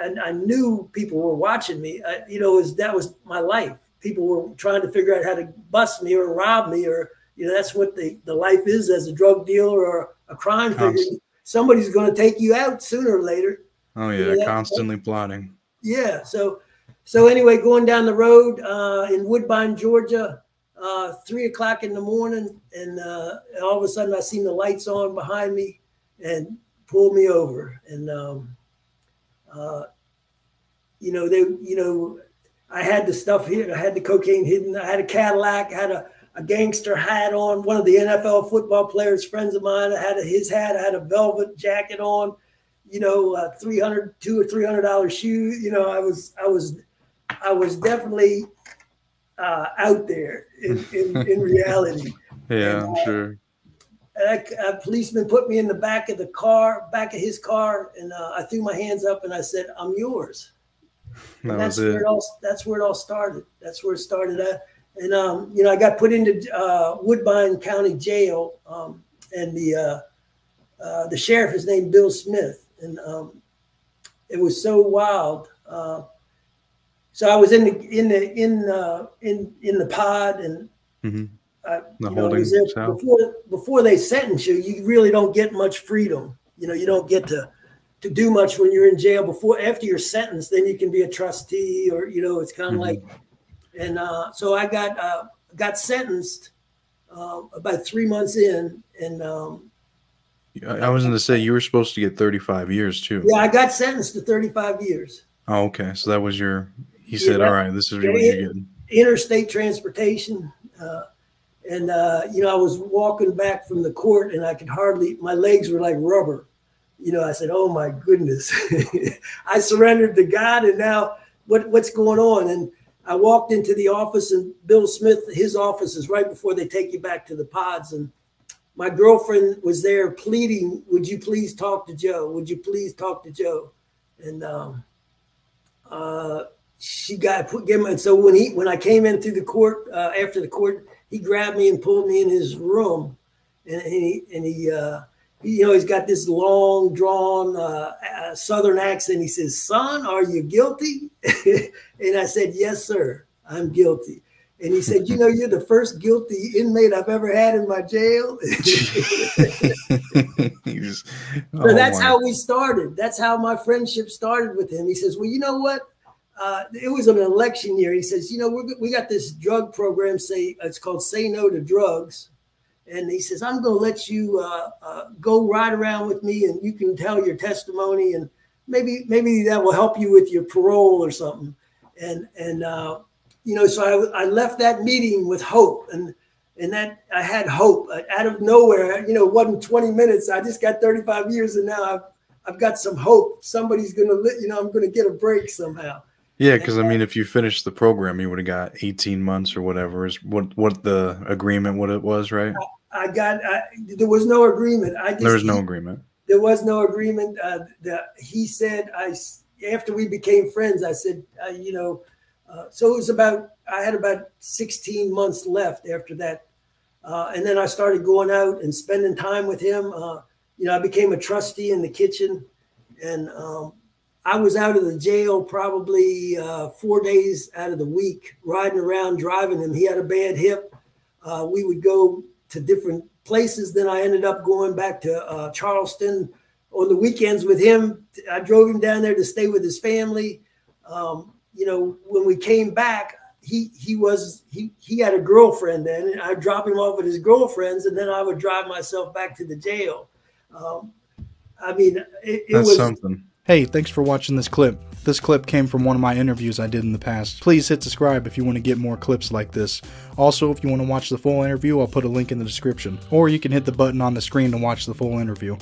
I knew people were watching me. You know, that was my life. People were trying to figure out how to bust me or rob me, or, you know, that's what the life is as a drug dealer or a crime figure. Somebody's going to take you out sooner or later. Oh yeah, you know, constantly plotting. Yeah. So anyway, going down the road in Woodbine, Georgia, 3 o'clock in the morning, and all of a sudden I seen the lights on behind me and pulled me over. And you know, I had the stuff here. I had the cocaine hidden. I had a Cadillac. I had a gangster hat on. One of the NFL football players, friends of mine, I had his hat. I had a velvet jacket on. You know, $200 or $300 shoes. You know, I was definitely out there in reality. Yeah, I'm sure. A policeman put me in the back of his car, and I threw my hands up and I said, "I'm yours." That's where it all started. That's where it started at. And you know, I got put into Woodbine County Jail, and the sheriff is named Bill Smith, and it was so wild. So I was in the pod, and before they sentence you, you really don't get much freedom. You know, you don't get to do much when you're in jail. After you're sentenced, then you can be a trustee, or, you know, it's kind of like. And so I got sentenced about 3 months in, and I was going to say you were supposed to get 35 years too. Yeah, I got sentenced to 35 years. Oh, okay. So that was he said, all right, this is what you're getting. Interstate transportation. And you know, I was walking back from the court, and I could my legs were like rubber. You know, I said, oh my goodness, I surrendered to God, and now what's going on? And I walked into the office, and Bill Smith, his office is right before they take you back to the pods. And my girlfriend was there pleading, would you please talk to Joe? Would you please talk to Joe? And she and so when I came in through the court, after the court, he grabbed me and pulled me in his room, and he you know, he's got this long drawn Southern accent. He says, "Son, are you guilty?" And I said, "Yes, sir, I'm guilty." And he said, "You know, you're the first guilty inmate I've ever had in my jail." So that's how we started. That's how my friendship started with him. He says, "Well, you know what? It was an election year." He says, "You know, we got this drug program. It's called Say No to Drugs." And he says, "I'm going to let you go ride around with me, and you can tell your testimony, and maybe that will help you with your parole or something." And you know, so I left that meeting with hope, and that I had hope out of nowhere. You know, it wasn't 20 minutes. I just got 35 years, and now I've got some hope. Somebody's going to, you know, I'm going to get a break somehow. Yeah, because I mean, if you finished the program, you would have got 18 months or whatever is what the agreement, what it was, right? There was no agreement. There was no agreement. There was no agreement. He said, after we became friends, I said, you know, so it was I had about 16 months left after that. And then I started going out and spending time with him. You know, I became a trustee in the kitchen, and I was out of the jail probably 4 days out of the week, riding around, driving him. He had a bad hip. We would go to different places. Then I ended up going back to Charleston on the weekends with him. I drove him down there to stay with his family. You know, when we came back, he had a girlfriend then, and I'd drop him off with his girlfriends, and then I would drive myself back to the jail. I mean, it was something. Hey, thanks for watching this clip. This clip came from one of my interviews I did in the past. Please hit subscribe if you want to get more clips like this. Also, if you want to watch the full interview, I'll put a link in the description. Or you can hit the button on the screen to watch the full interview.